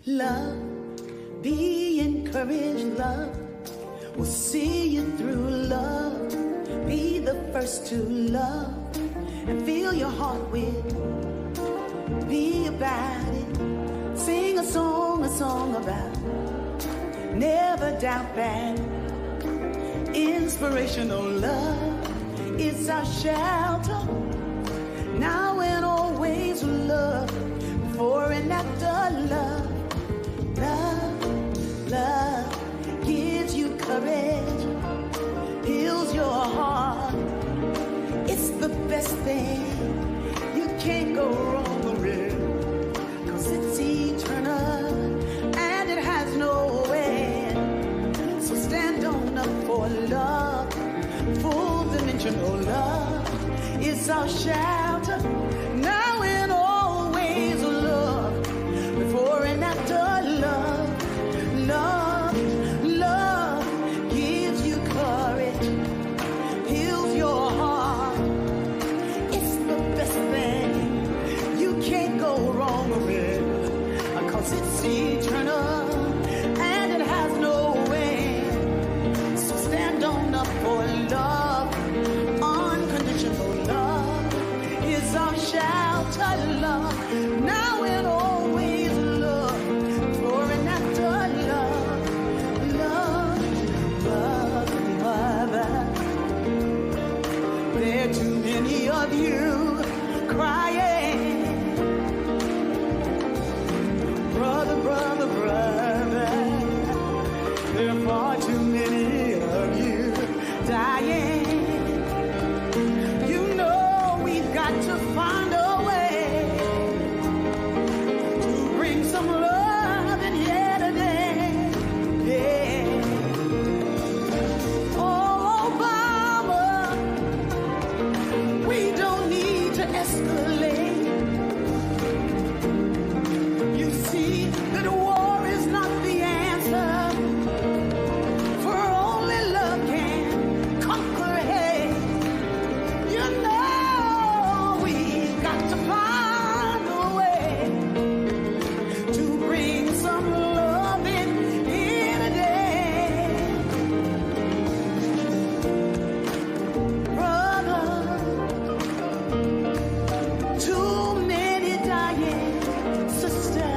Love, be encouraged, love will see you through. Love, be the first to love and fill your heart with. Be about it. Sing a song about. Never doubt that. Inspirational love is our shelter. Now and always love. Before and after love. Love, love gives you courage. Heals your heart. It's the best thing. You can't go wrong with it. 'Cause it's eternal and it has no end. So stand on up for love. Full dimensional love is our shelter. Now and always love. Before and after love. Love, love gives you courage. Heals your heart. It's the best thing. You can't go wrong with it. 'Cause it's eternal and it has no end. So stand on up for love. Unconditional love is our shelter. Love now and always love. Before and after love. Love, love, mother. There are too many of you crying. Brother, brother, brother. There are far too many of you dying. You know we've got to find a way to bring some love in here today. Yeah. Oh, Obama, we don't need to escalate. You see that war is not the answer. For only love can conquer hate. You know we've got to find a way to bring some love in here today. Brother, too many dying. Sister,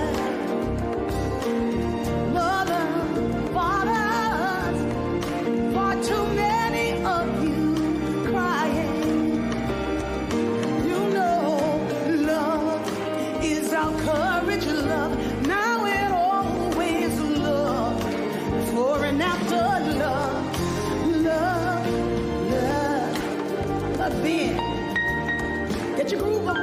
mother, fathers, far too many of you crying. You know love is our courage, love now and always love. Before and after love, love, love. Again, get your groove on.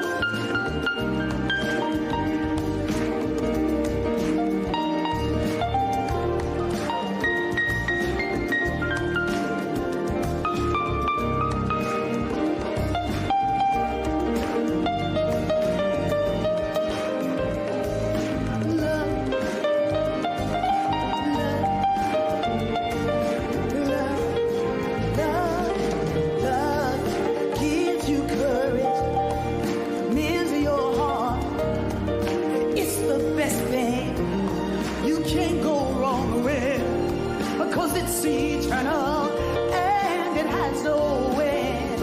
It's eternal and it has no end.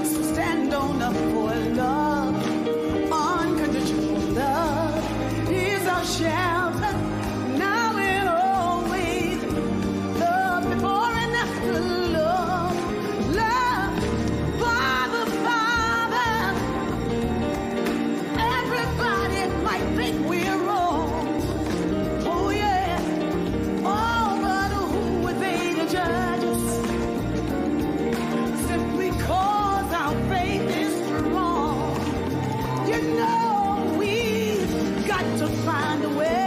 So stand on up for love. Unconditional love is our shelter. Now and always love. Before and after love. Love, Father, Father. Everybody might think we're wrong. Oh yeah. Oh, but who would they to judge us? Simply cause our faith is strong. You know we've got to find a way.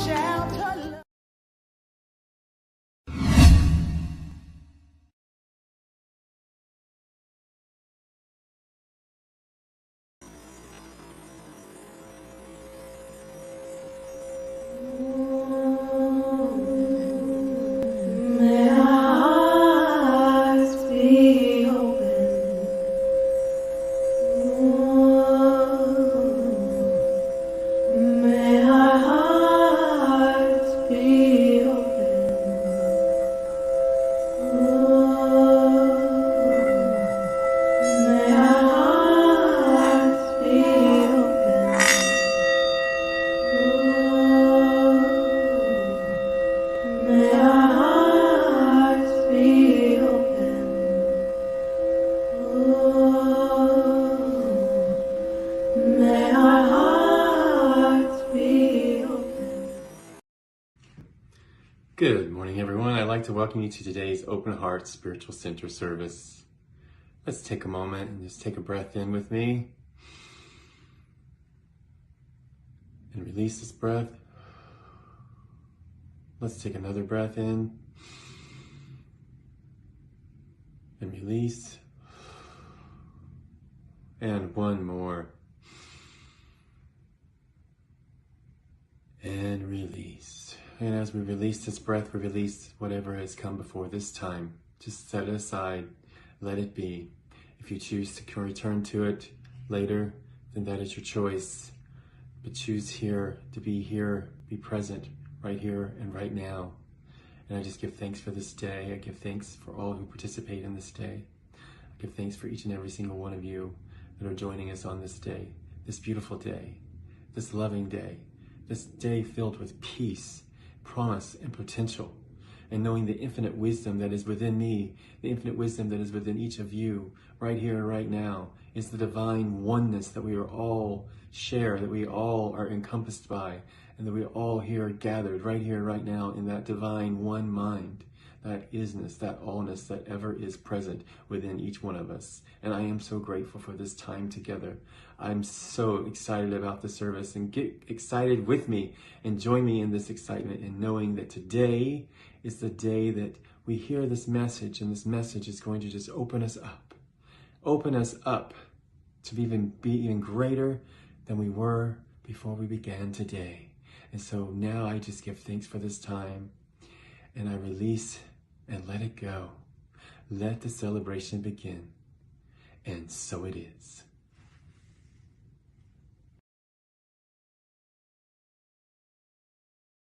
shelter, love. May our hearts be open. May our hearts be open. May our hearts be open. May our hearts be open. May our hearts be open. Good morning, everyone. I'd like to welcome you to today's Open Heart Spiritual Center service. Let's take a moment and just take a breath in with me. And release this breath. Let's take another breath in. And release. And one more. And release. And as we release this breath, we release whatever has come before this time. Just set it aside. Let it be. If you choose to return to it later, then that is your choice. But choose here, be present, right here and right now. And I just give thanks for this day. I give thanks for all who participate in this day. I give thanks for each and every single one of you that are joining us on this day, this beautiful day, this loving day, this day filled with peace, promise, and potential, and knowing the infinite wisdom that is within me, the infinite wisdom that is within each of you, right here and right now, is the divine oneness that we are all share, that we all are encompassed by, and that we are all here gathered right here, right now, in that divine one mind, that isness, that allness that ever is present within each one of us. And I am so grateful for this time together. I'm so excited about the service, and get excited with me and join me in this excitement, and knowing that today is the day that we hear this message, and this message is going to just open us up to be even greater than we were before we began today. And so now I just give thanks for this time, and I release and let it go. Let the celebration begin. And so it is.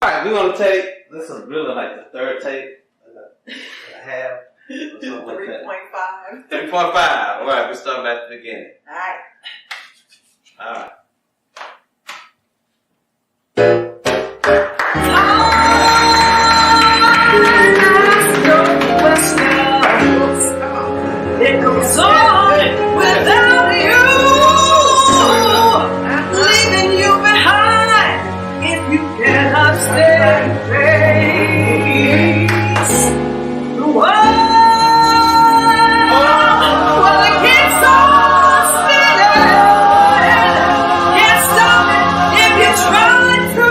All right, we're going to take, this is really like the third tape and a half. 3.5. 3.5. All right, we're starting at the beginning. All right. It goes on without you, leaving you behind if you cannot stay in place. The world, well, it keeps on spinning, can't stop it if you try to.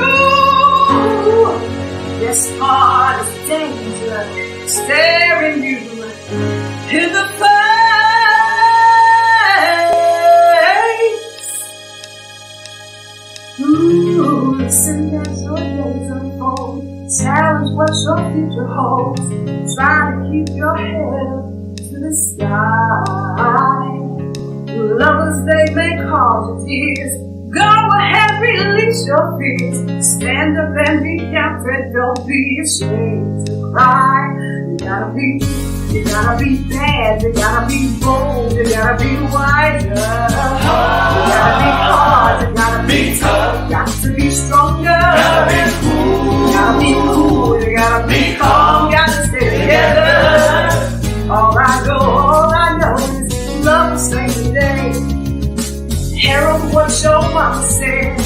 This heart is danger, staring you in the face. Ooh, listen as your days unfold. Challenge what your future holds. Try to keep your head to the sky. Lovers, they may cause you tears. Go ahead, release your fears. Stand up and be counted. Don't be ashamed to cry. You gotta be bad, you gotta be bold, you gotta be wiser. You gotta be hard, you gotta be tough. You got to be stronger, you gotta be cool, you gotta be calm, you gotta stay together. All I know is love will save the day. Herald what your mama said,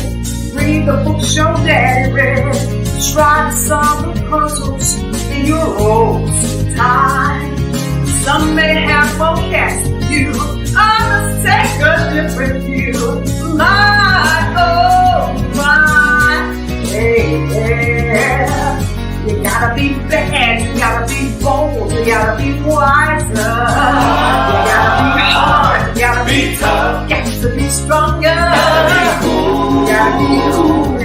read the books your daddy read. Try to solve the puzzles in your own time. Some may have forecast you, others take a different view. My, oh my, hey, hey.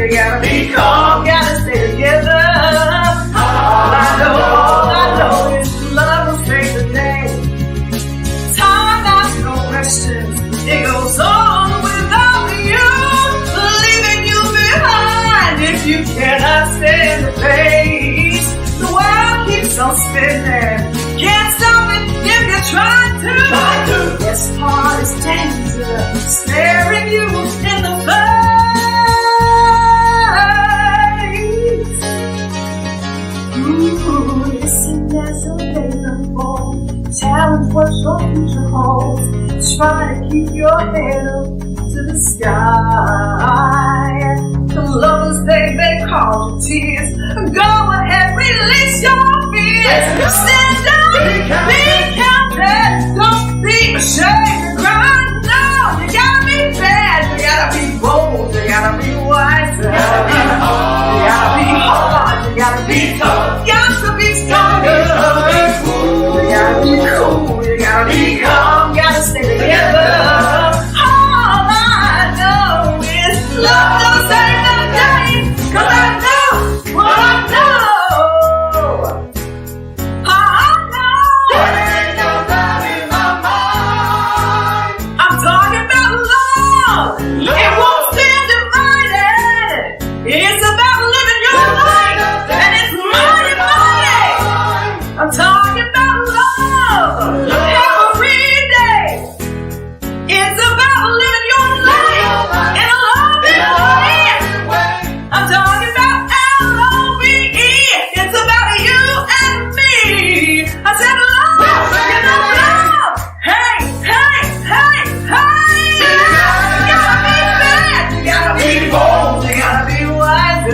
you gotta be calm, gotta stay together. All I know is love will save the day. Time asks no questions, it goes on without you, leaving you behind if you cannot stand the pace. The world keeps on spinning, can't stop it if you try to. This part is danger, staring you in the face. Ooh, listen as the days unfold. Challenge what your future holds. Try to keep your head up to the sky. The lovers, they cause you tears. Go ahead, release your fears. Stand up, be counted. Don't be ashamed to cry. No, you gotta be bad, you gotta be bold, you gotta be wise, you gotta be hard, you gotta be hard, you gotta be tough, you gotta be strong, you gotta be cool, you gotta be cool, you gotta be calm, you gotta stay together. All I know is love don't save the day, 'cause I know what I know. I know. Ain't no doubt in my mind. I'm talking about love. It won't stand divided. It's about living your life, and it's mighty, mighty. I'm talking about love every day. It's about living your life in a loving way. I'm talking about L-O-V-E. It's about you and me. I said love, you know love. Hey, hey, hey, hey. You gotta be bad, you gotta be bold, you gotta be wise, you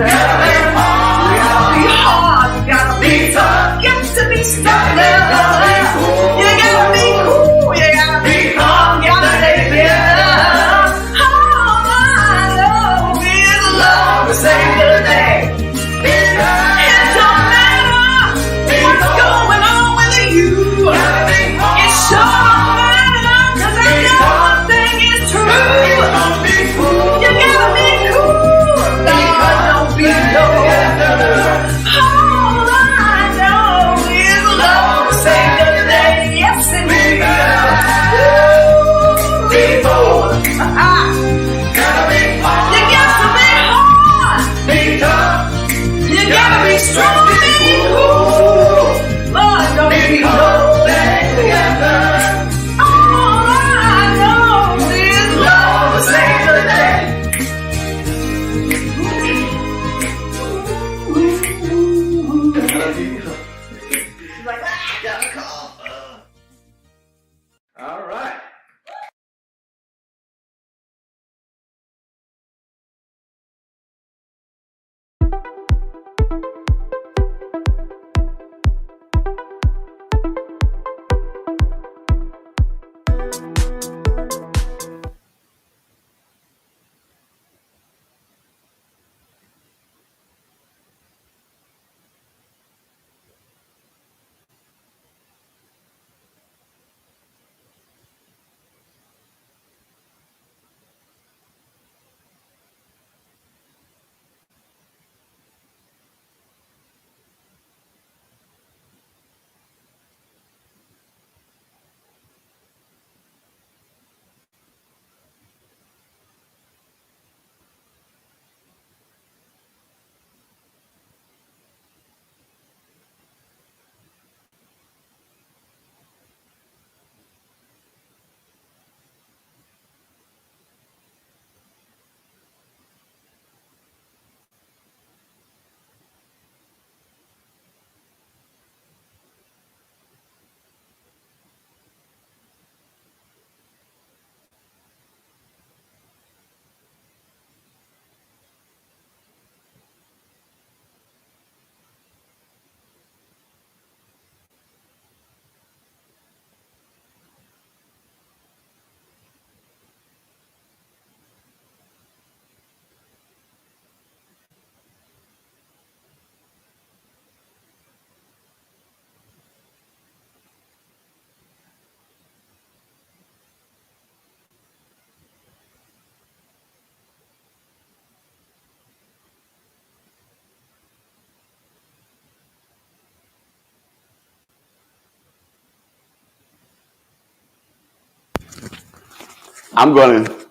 I'm going to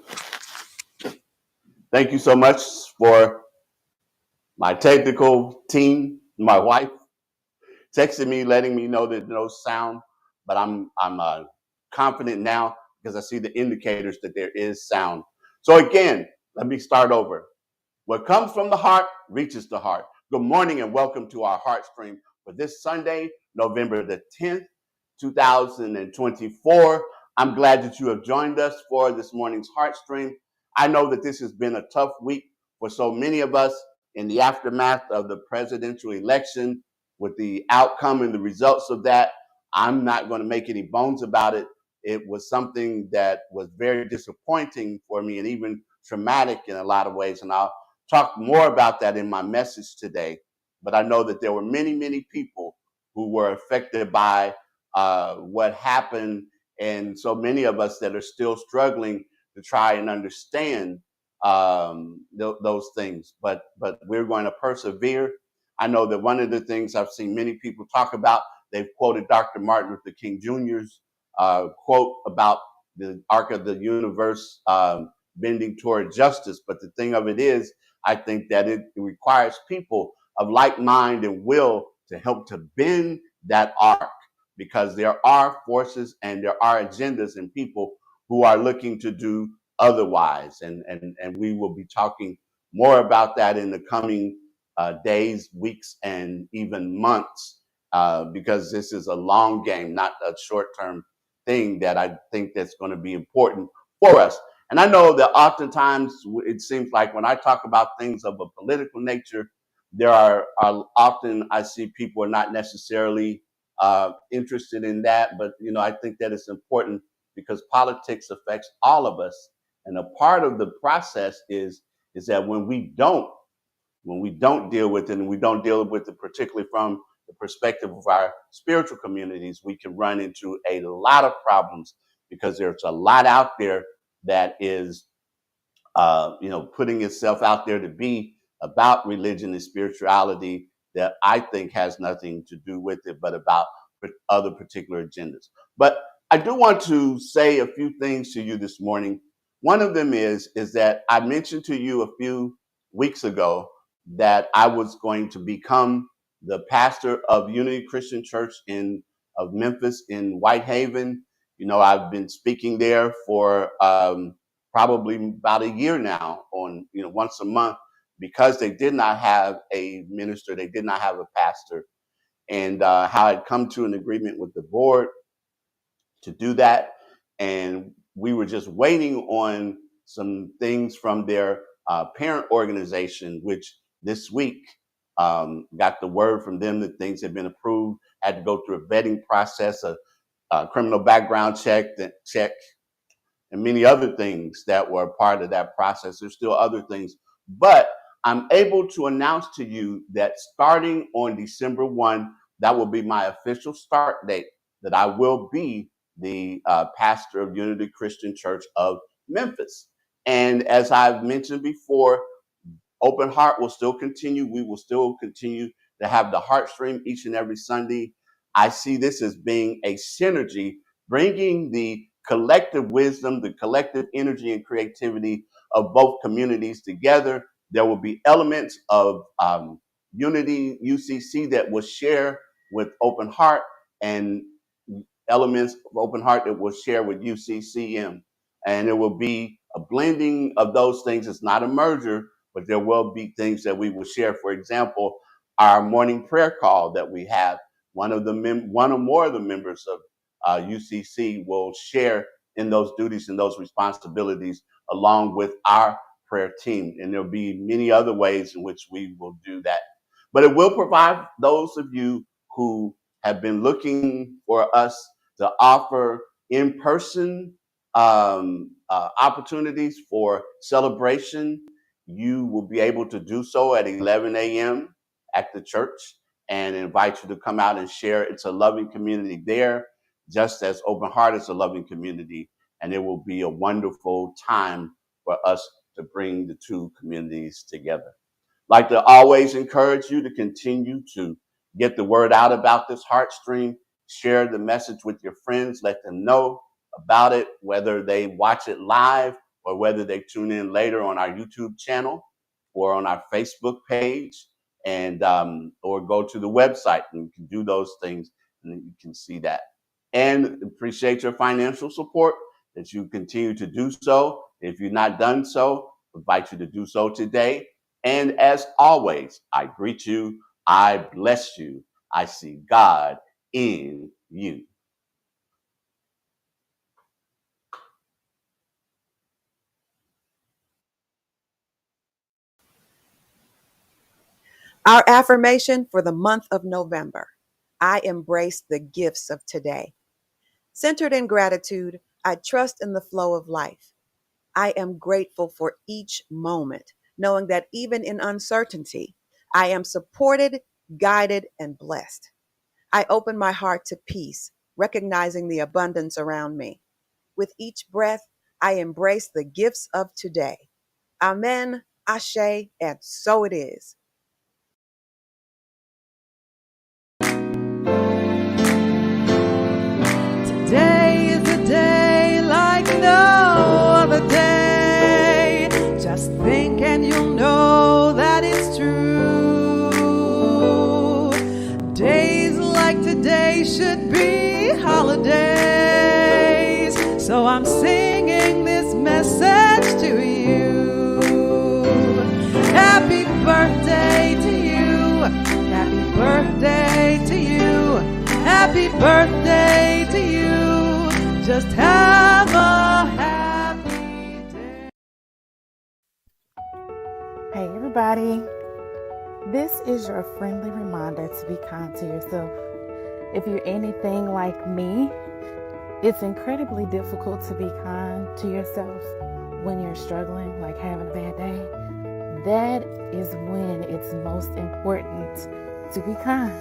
thank you so much for my technical team, my wife texted me, letting me know there's no sound, but I'm confident now because I see the indicators that there is sound. So again, let me start over. What comes from the heart reaches the heart. Good morning and welcome to our Heartstream for this Sunday, November the 10th, 2024. I'm glad that you have joined us for this morning's Heartstream. I know that this has been a tough week for so many of us in the aftermath of the presidential election. With the outcome and the results of that, I'm not going to make any bones about it. It was something that was very disappointing for me and even traumatic in a lot of ways. And I'll talk more about that in my message today. But I know that there were many, many people who were affected by what happened, and so many of us that are still struggling to try and understand those things. But we're going to persevere. I know that one of the things I've seen many people talk about, they've quoted Dr. Martin Luther King Jr.'s quote about the arc of the universe bending toward justice. But the thing of it is, I think that it requires people of like mind and will to help to bend that arc, because there are forces and there are agendas and people who are looking to do otherwise. And we will be talking more about that in the coming days, weeks, and even months, because this is a long game, not a short-term thing that I think that's going to be important for us. And I know that oftentimes it seems like when I talk about things of a political nature, there are often I see people are not necessarily interested in that. But, you know, I think that it's important because politics affects all of us. And a part of the process is that when we don't deal with it, and we don't deal with it particularly from the perspective of our spiritual communities, we can run into a lot of problems because there's a lot out there that is, putting itself out there to be about religion and spirituality that I think has nothing to do with it, but about other particular agendas. But I do want to say a few things to you this morning. One of them is that I mentioned to you a few weeks ago that I was going to become the pastor of Unity Christian Church of Memphis in Whitehaven. You know, I've been speaking there for probably about a year now, on once a month, because they did not have a minister, they did not have a pastor, and how I'd come to an agreement with the board to do that, and we were just waiting on some things from their parent organization, which this week got the word from them that things had been approved. Had to go through a vetting process, a criminal background check, and many other things that were part of that process. There's still other things, but I'm able to announce to you that starting on December 1, that will be my official start date, that I will be the pastor of Unity Christian Church of Memphis. And as I've mentioned before, Open Heart will still continue. We will still continue to have the Heartstream each and every Sunday. I see this as being a synergy, bringing the collective wisdom, the collective energy and creativity of both communities together. There will be elements of Unity UCC that will share with Open Heart, and elements of Open Heart that will share with UCCM. And it will be a blending of those things. It's not a merger, but there will be things that we will share. For example, our morning prayer call that we have, one or more of the members of UCC will share in those duties and those responsibilities along with our prayer team. And there'll be many other ways in which we will do that. But it will provide those of you who have been looking for us to offer in-person opportunities for celebration. You will be able to do so at 11 a.m. at the church, and invite you to come out and share. It's a loving community there, just as Open Heart is a loving community, and it will be a wonderful time for us to bring the two communities together. I'd like to always encourage you to continue to get the word out about this Heartstream. Share the message with your friends. Let them know about it, whether they watch it live or whether they tune in later on our YouTube channel or on our Facebook page, and or go to the website, and you can do those things and you can see that. And appreciate your financial support, that you continue to do so. If you've not done so, I invite you to do so today. And as always, I greet you, I bless you, I see God in you. Our affirmation for the month of November: I embrace the gifts of today. Centered in gratitude, I trust in the flow of life. I am grateful for each moment, knowing that even in uncertainty, I am supported, guided, and blessed. I open my heart to peace, recognizing the abundance around me. With each breath, I embrace the gifts of today. Amen, Ashe, and so it is. Today is a day like no other day. Just think and you'll know that it's true. Days like today should be holidays. So I'm singing this message to you. Happy birthday to you. Happy birthday to you. Happy birthday to you. Just have a happy day. Hey everybody, this is your friendly reminder to be kind to yourself. If you're anything like me, it's incredibly difficult to be kind to yourself when you're struggling, like having a bad day. That is when it's most important to be kind.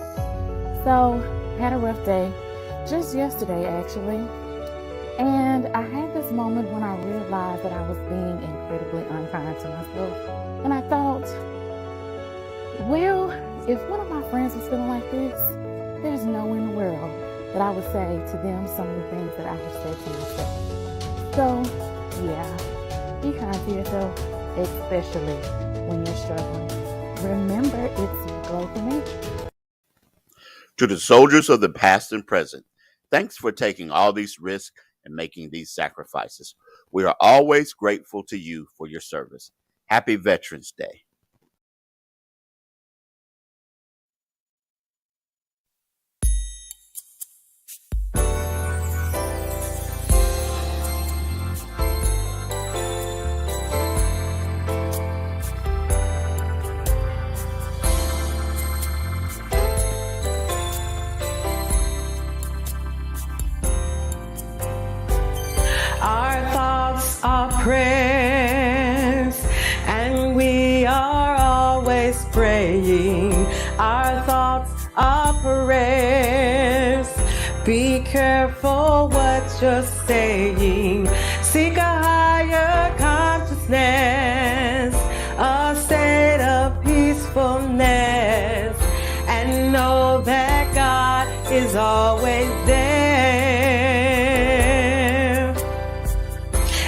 So, had a rough day, just yesterday actually, and I had this moment when I realized that I was being incredibly unkind to myself, and I thought, well, if one of my friends was feeling like this, there's no way in the world that I would say to them some of the things that I have said to myself. So, yeah, be kind to yourself, especially when you're struggling. Remember, it's growth in me. To the soldiers of the past and present, thanks for taking all these risks and making these sacrifices. We are always grateful to you for your service. Happy Veterans Day. Our thoughts are prayers, and we are always praying. Our thoughts are prayers. Be careful what you're saying. Seek a higher consciousness, a state of peacefulness, and know that God is always there.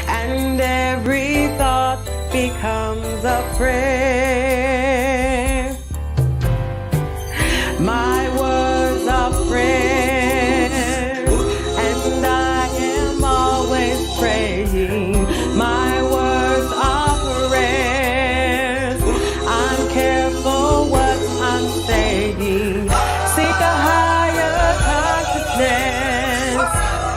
And every thought becomes a prayer. My words are prayers, and I am always praying. My words are prayers. I'm careful what I'm saying. Seek a higher consciousness,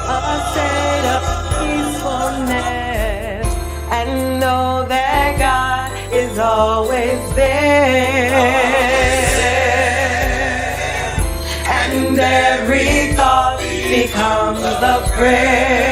a state of peacefulness, and know that God is always there. And every thought becomes a prayer.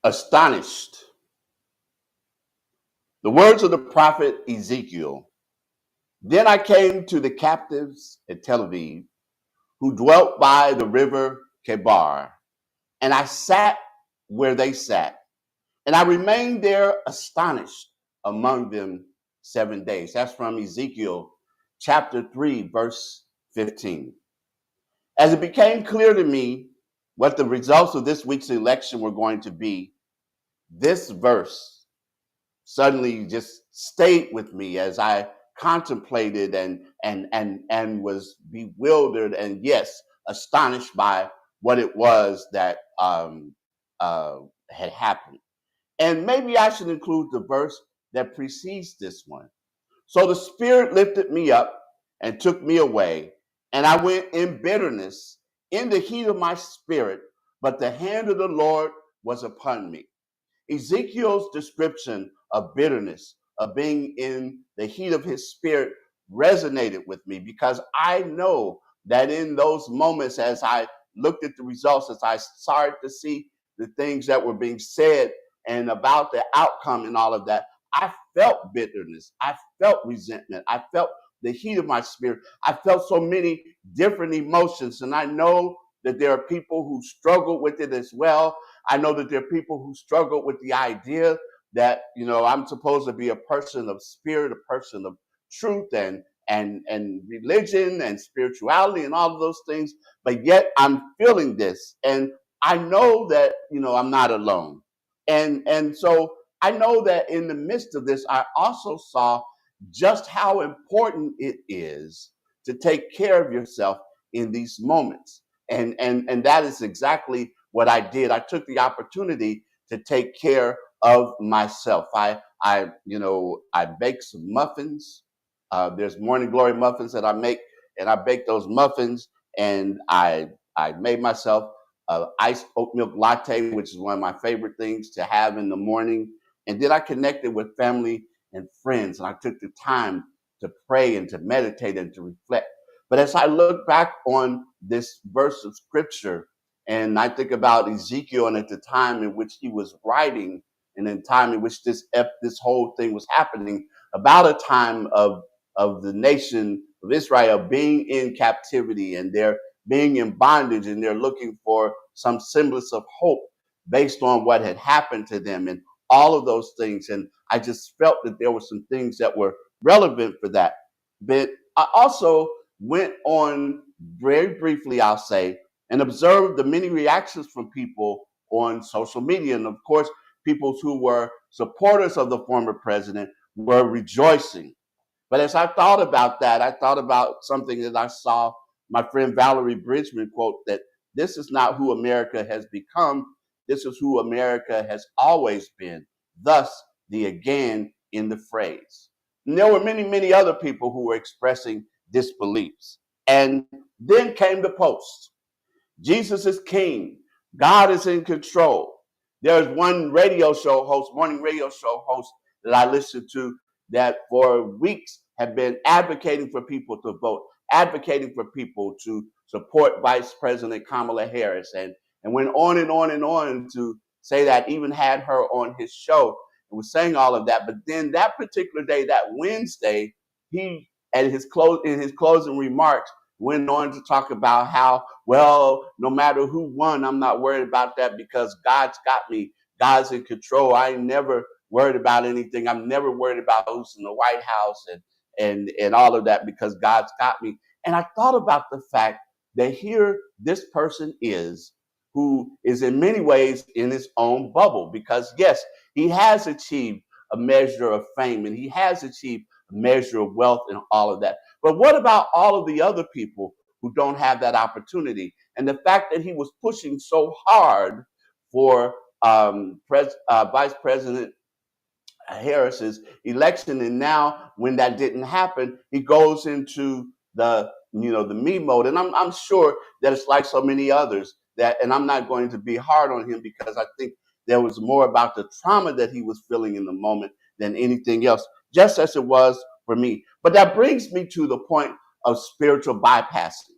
Astonished. The words of the prophet Ezekiel. Then I came to the captives at Tel Abib, who dwelt by the river Chebar, and I sat where they sat, and I remained there astonished among them 7 days. That's from Ezekiel chapter 3, verse 15. As it became clear to me what the results of this week's election were going to be, this verse suddenly just stayed with me as I contemplated and was bewildered and yes, astonished by what it was that had happened. And maybe I should include the verse that precedes this one. So the Spirit lifted me up and took me away, and I went in bitterness in the heat of my spirit, but the hand of the Lord was upon me. Ezekiel's description of bitterness, of being in the heat of his spirit, resonated with me because I know that in those moments, as I looked at the results, as I started to see the things that were being said and about the outcome and all of that, I felt bitterness. I felt resentment. I felt the heat of my spirit. I felt so many different emotions. And I know that there are people who struggle with it as well. I know that there are people who struggle with the idea that, you know, I'm supposed to be a person of spirit, a person of truth and religion and spirituality and all of those things. But yet I'm feeling this. And I know that, you know, I'm not alone. And so I know that in the midst of this, I also saw just how important it is to take care of yourself in these moments. And that is exactly what I did. I took the opportunity to take care of myself. I baked some muffins. There's Morning Glory muffins that I make, and I baked those muffins, and I made myself an iced oat milk latte, which is one of my favorite things to have in the morning. And then I connected with family and friends, and I took the time to pray and to meditate and to reflect. But as I look back on this verse of scripture, and I think about Ezekiel and at the time in which he was writing, and in time in which this whole thing was happening, about a time of the nation of Israel being in captivity and they're being in bondage and they're looking for some semblance of hope based on what had happened to them and all of those things. And I just felt that there were some things that were relevant for that. But I also went on very briefly, I'll say, and observed the many reactions from people on social media. And of course, people who were supporters of the former president were rejoicing. But as I thought about that, I thought about something that I saw my friend Valerie Bridgman quote, that this is not who America has become. This is who America has always been. Thus, the again in the phrase. And there were many, many other people who were expressing disbeliefs. And then came the post. Jesus is king. God is in control. There's one radio show host, morning radio show host that I listened to that for weeks have been advocating for people to vote, advocating for people to support Vice President Kamala Harris, and went on and on and on to say that, even had her on his show and was saying all of that. But then that particular day, that Wednesday, he, in his closing remarks, went on to talk about how, well, no matter who won, I'm not worried about that because God's got me. God's in control. I ain't never worried about anything. I'm never worried about who's in the White House and all of that because God's got me. And I thought about the fact that here this person is who is in many ways in his own bubble because, yes, he has achieved a measure of fame and he has achieved a measure of wealth and all of that. But what about all of the other people who don't have that opportunity? And the fact that he was pushing so hard for Vice President Harris's election, and now when that didn't happen, he goes into the me mode. And I'm sure that it's like so many others that, and I'm not going to be hard on him because I think there was more about the trauma that he was feeling in the moment than anything else, just as it was for me. But that brings me to the point of spiritual bypassing,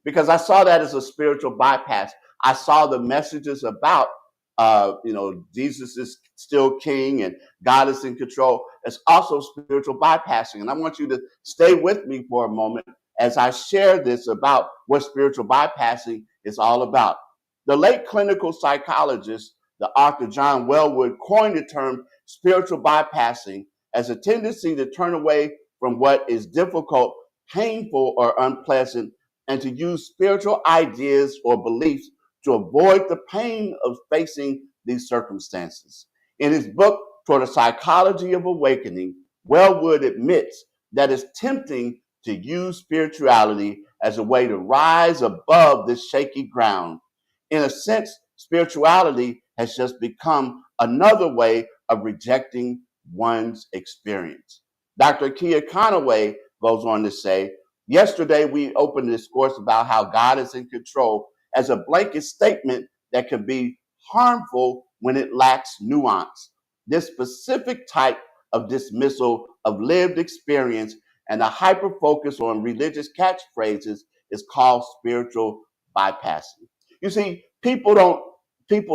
because I saw that as a spiritual bypass. I saw the messages about Jesus is still king and God is in control. It's also spiritual bypassing. And I want you to stay with me for a moment as I share this about what spiritual bypassing is all about. The late clinical psychologist, the author John Wellwood, coined the term spiritual bypassing as a tendency to turn away from what is difficult, painful, or unpleasant, and to use spiritual ideas or beliefs to avoid the pain of facing these circumstances. In his book, Toward the Psychology of Awakening, Wellwood admits that it's tempting to use spirituality as a way to rise above this shaky ground. In a sense, spirituality has just become another way of rejecting one's experience. Dr. Kia Conaway goes on to say, yesterday we opened this course about how God is in control as a blanket statement that can be harmful when it lacks nuance. This specific type of dismissal of lived experience and a hyper focus on religious catchphrases is called spiritual bypassing. You see, people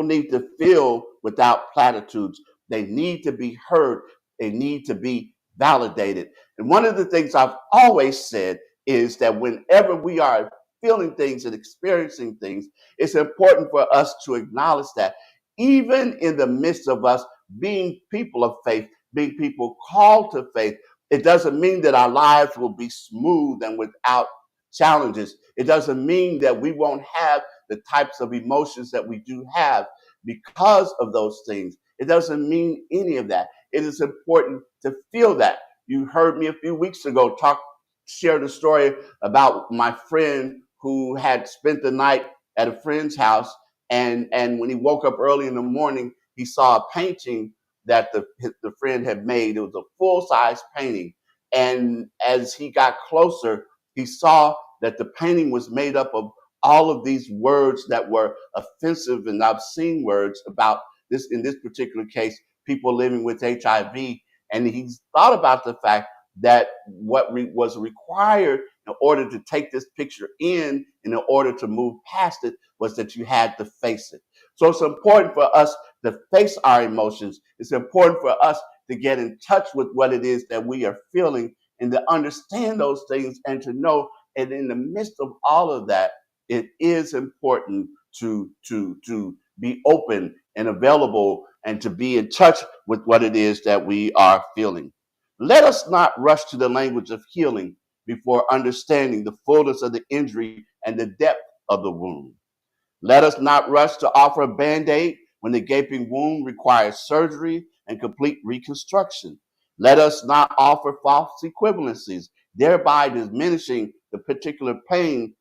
need to feel without platitudes. They need to be heard. They need to be validated. And one of the things I've always said is that whenever we are feeling things and experiencing things, it's important for us to acknowledge that even in the midst of us being people of faith, being people called to faith, it doesn't mean that our lives will be smooth and without challenges. It doesn't mean that we won't have the types of emotions that we do have because of those things. It doesn't mean any of that. It is important to feel that. You heard me a few weeks ago share the story about my friend who had spent the night at a friend's house, and when he woke up early in the morning, he saw a painting that the friend had made. It was a full-size painting, and as he got closer, he saw that the painting was made up of all of these words that were offensive and obscene words about this, in this particular case, people living with HIV. And he thought about the fact that what was required in order to take this picture in order to move past it, was that you had to face it. So it's important for us to face our emotions. It's important for us to get in touch with what it is that we are feeling and to understand those things and to know. And in the midst of all of that, it is important to be open and available and to be in touch with what it is that we are feeling. Let us not rush to the language of healing before understanding the fullness of the injury and the depth of the wound. Let us not rush to offer a Band-Aid when the gaping wound requires surgery and complete reconstruction. Let us not offer false equivalencies, thereby diminishing the particular pain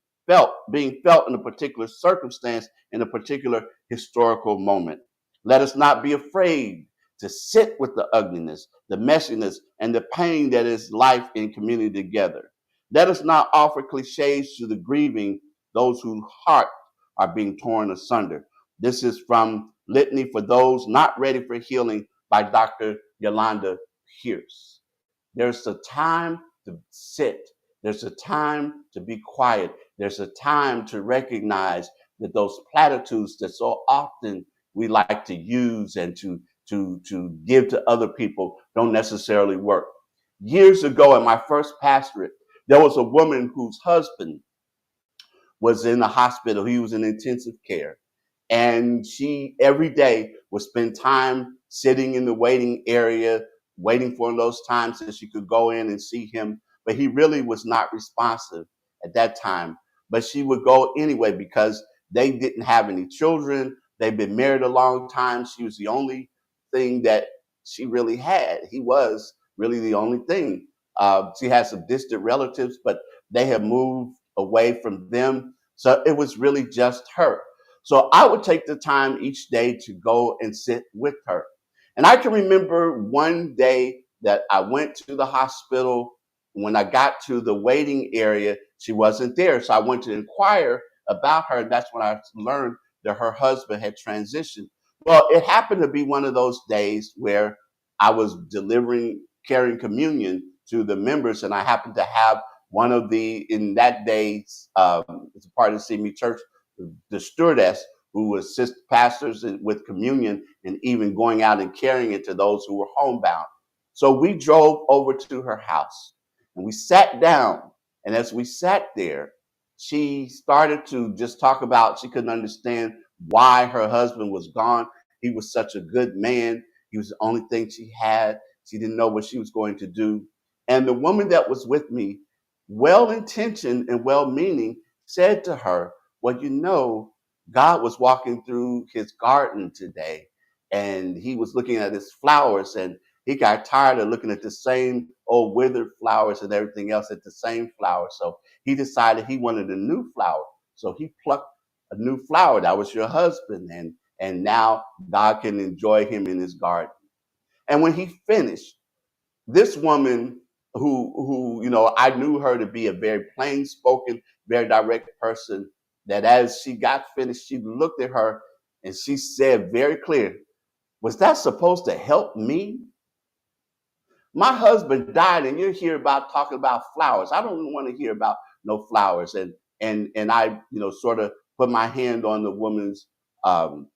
being felt in a particular circumstance in a particular historical moment. Let us not be afraid to sit with the ugliness, the messiness, and the pain that is life in community together. Let us not offer cliches to the grieving, those whose heart are being torn asunder. This is from Litany for Those Not Ready for Healing by Dr. Yolanda Pierce. There's a time to sit. There's a time to be quiet. There's a time to recognize that those platitudes that so often we like to use and to give to other people don't necessarily work. Years ago in my first pastorate, there was a woman whose husband was in the hospital. He was in intensive care. And she every day would spend time sitting in the waiting area, waiting for those times that she could go in and see him. But he really was not responsive at that time. But she would go anyway because they didn't have any children. They'd been married a long time. She was the only thing that she really had. He was really the only thing. She had some distant relatives, but they had moved away from them. So it was really just her. So I would take the time each day to go and sit with her. And I can remember one day that I went to the hospital. When I got to the waiting area, she wasn't there. So I went to inquire about her. And that's when I learned that her husband had transitioned. Well, it happened to be one of those days where I was carrying communion to the members. And I happened to have in that day, as a part of the CME Church, the stewardess who assist pastors with communion and even going out and carrying it to those who were homebound. So we drove over to her house and we sat down. And as we sat there, she started to just talk about, she couldn't understand why her husband was gone. He was such a good man. He was the only thing she had. She didn't know what she was going to do. And the woman that was with me, well-intentioned and well-meaning, said to her, well, you know, God was walking through his garden today and he was looking at his flowers and he got tired of looking at the same old withered flowers and everything else at the same flower. So he decided he wanted a new flower. So he plucked a new flower. That was your husband. And now God can enjoy him in his garden. And when he finished, this woman who, you know, I knew her to be a very plain spoken, very direct person, that as she got finished, she looked at her and she said very clear, was that supposed to help me? My husband died and you're here about talking about flowers. I don't want to hear about no flowers. And I, you know, sort of put my hand on the woman's um,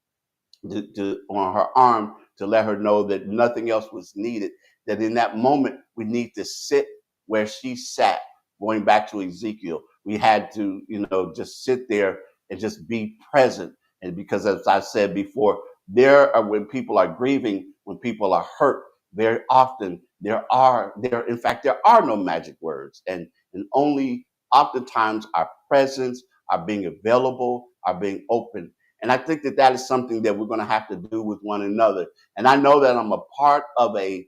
on her arm to let her know that nothing else was needed, that in that moment we need to sit where she sat. Going back to Ezekiel, we had to, you know, just sit there and just be present. And because, as I said before, when people are grieving, when people are hurt, very often there are no magic words, and only oftentimes our presence, our being available, our being open. And I think that is something that we're going to have to do with one another. And I know that I'm a part of a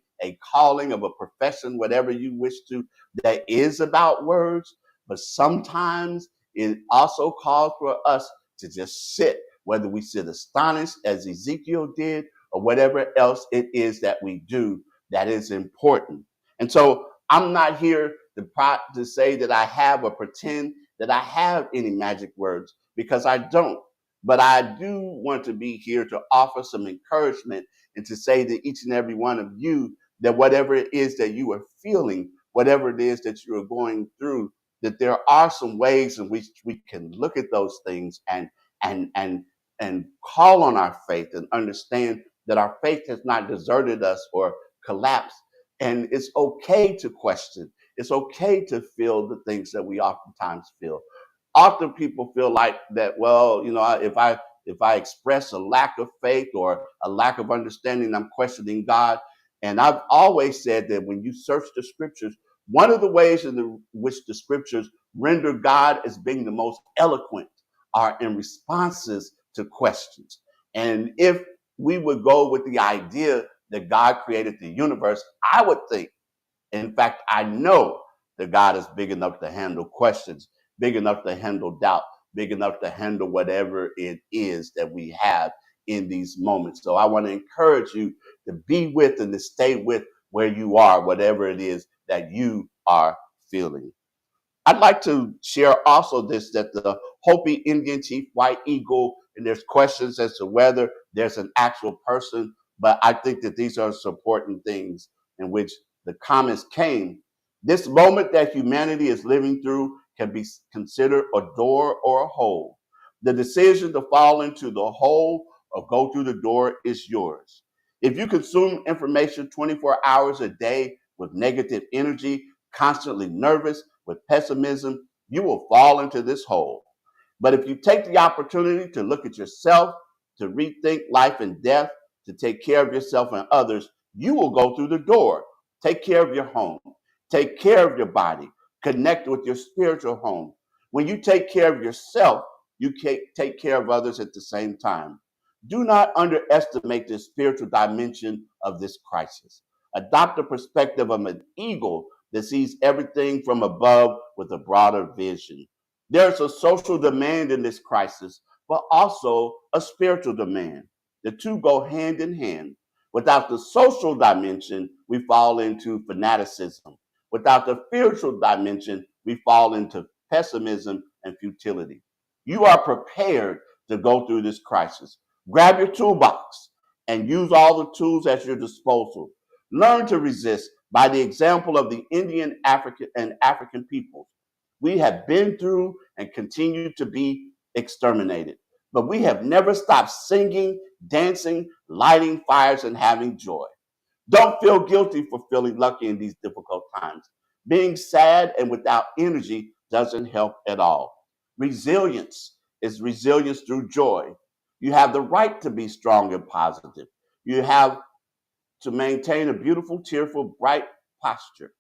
calling, of a profession, whatever you wish to, that is about words. But sometimes it also calls for us to just sit, whether we sit astonished as Ezekiel did, or whatever else it is that we do that is important. And so I'm not here to say that I have or pretend that I have any magic words, because I don't. But I do want to be here to offer some encouragement and to say to each and every one of you that whatever it is that you are feeling, whatever it is that you are going through, that there are some ways in which we can look at those things and call on our faith and understand that our faith has not deserted us or collapsed. And it's okay to question. It's okay to feel the things that we oftentimes feel. Often people feel like that, well, you know, if I express a lack of faith or a lack of understanding, I'm questioning God. And I've always said that when you search the scriptures, one of the ways in which the scriptures render God as being the most eloquent are in responses to questions. And if we would go with the idea that God created the universe, I would think, in fact, I know that God is big enough to handle questions, big enough to handle doubt, big enough to handle whatever it is that we have in these moments. So I want to encourage you to be with and to stay with where you are, whatever it is that you are feeling. I'd like to share also this, that the Hopi Indian chief, White Eagle, and there's questions as to whether there's an actual person, but I think that these are some important things in which the comments came. This moment that humanity is living through can be considered a door or a hole. The decision to fall into the hole or go through the door is yours. If you consume information 24 hours a day with negative energy, constantly nervous, with pessimism, you will fall into this hole. But if you take the opportunity to look at yourself, to rethink life and death, to take care of yourself and others, you will go through the door. Take care of your home. Take care of your body. Connect with your spiritual home. When you take care of yourself, you take care of others at the same time. Do not underestimate the spiritual dimension of this crisis. Adopt a perspective of an eagle that sees everything from above with a broader vision. There's a social demand in this crisis, but also a spiritual demand. The two go hand in hand. Without the social dimension, we fall into fanaticism. Without the spiritual dimension, we fall into pessimism and futility. You are prepared to go through this crisis. Grab your toolbox and use all the tools at your disposal. Learn to resist by the example of the Indian, African peoples. We have been through and continue to be exterminated. but we have never stopped singing, dancing, lighting fires, and having joy. Don't feel guilty for feeling lucky in these difficult times. Being sad and without energy doesn't help at all. Resilience is resilience through joy. You have the right to be strong and positive. You have to maintain a beautiful, cheerful, bright posture.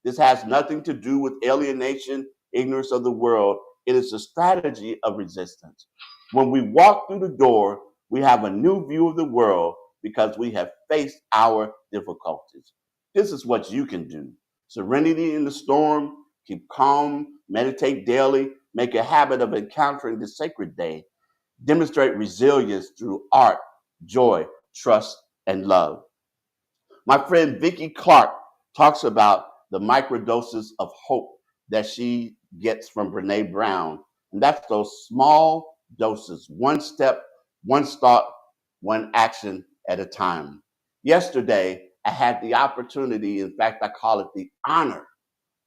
This has nothing to do with alienation, ignorance of the world. It is a strategy of resistance. When we walk through the door, we have a new view of the world because we have faced our difficulties. This is what you can do. Serenity in the storm, keep calm, meditate daily, make a habit of encountering the sacred day, demonstrate resilience through art, joy, trust, and love. My friend Vicki Clark talks about the microdoses of hope that she gets from Brene Brown. And that's those small doses, one step, one thought, one action at a time. Yesterday, I had the opportunity, in fact, I call it the honor,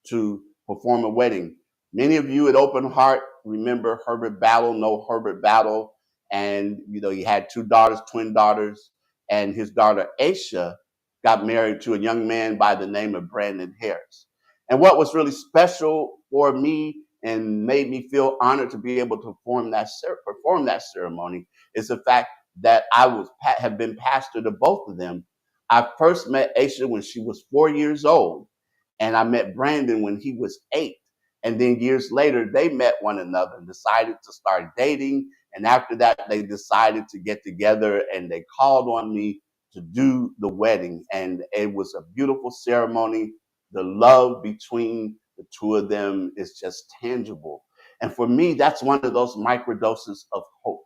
to perform a wedding. Many of you at Open Heart remember Herbert Battle, know Herbert Battle. And, he had two daughters, twin daughters, and his daughter, Aisha, got married to a young man by the name of Brandon Harris. And what was really special for me and made me feel honored to be able to perform that ceremony is the fact that I have been pastor to both of them. I first met Aisha when she was 4 years old, and I met Brandon when he was 8. And then years later, they met one another and decided to start dating. And after that, they decided to get together, and they called on me to do the wedding. And it was a beautiful ceremony. The love between the two of them is just tangible. And for me, that's one of those microdoses of hope.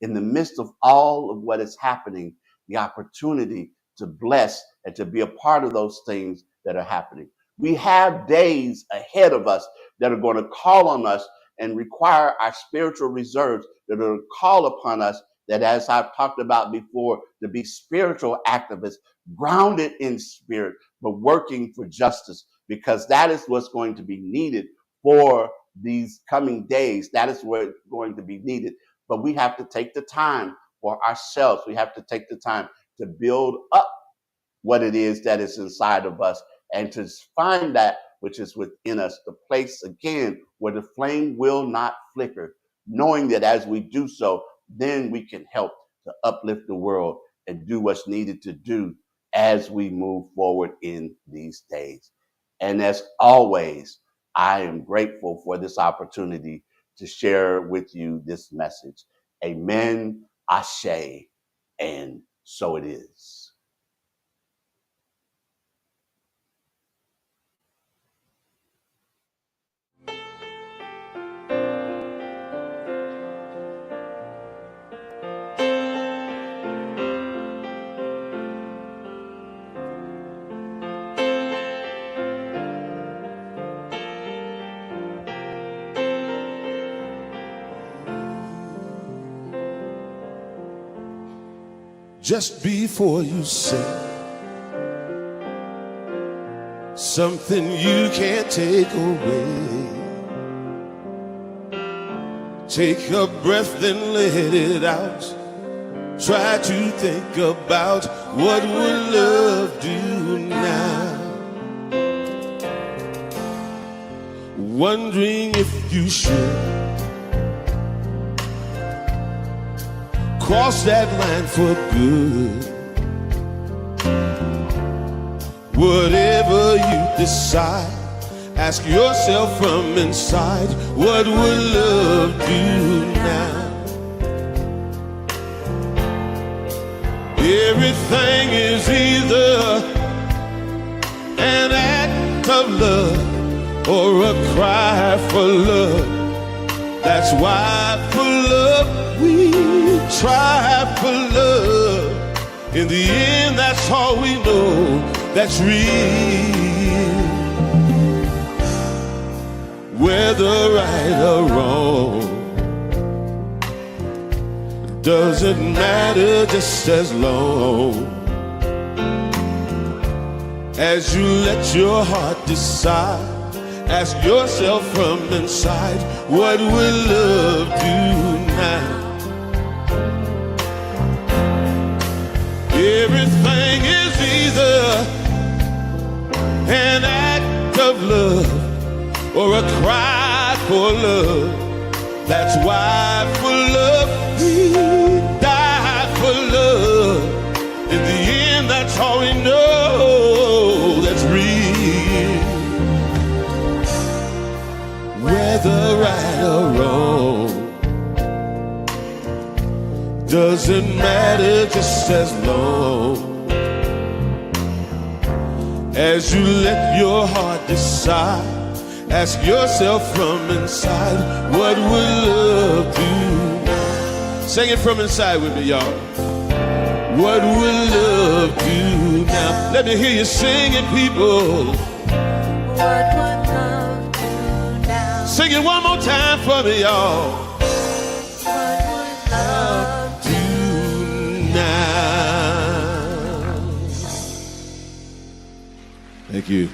In the midst of all of what is happening, the opportunity to bless and to be a part of those things that are happening. We have days ahead of us that are going to call on us and require our spiritual reserves, that are call upon us, that, as I've talked about before, to be spiritual activists, grounded in spirit, but working for justice, because that is what's going to be needed for these coming days. That is what's going to be needed. But we have to take the time for ourselves. We have to take the time to build up what it is that is inside of us, and to find that which is within us, the place, again, where the flame will not flicker, knowing that as we do so, then we can help to uplift the world and do what's needed to do as we move forward in these days. And as always, I am grateful for this opportunity to share with you this message. Amen, Ashe, and so it is. Just before you say something you can't take away, take a breath, then let it out. Try to think about what would love do now. Wondering if you should cross that line for good. Whatever you decide, ask yourself from inside, what would love do now? Everything is either an act of love or a cry for love. That's why for love we try for love. In the end, that's all we know that's real. Whether right or wrong doesn't matter, just as long as you let your heart decide. Ask yourself from inside, what will love do now? everything is either an act of love or a cry for love. That's why for love we die for love. In the end, that's all we know that's real. Whether right or wrong doesn't matter, just as long as you let your heart decide. Ask yourself from inside, what would love do? Sing it from inside with me, y'all. What would love do now? Let me hear you sing it, people. What would love do now? Sing it one more time for me, y'all. What would love do now? Thank you.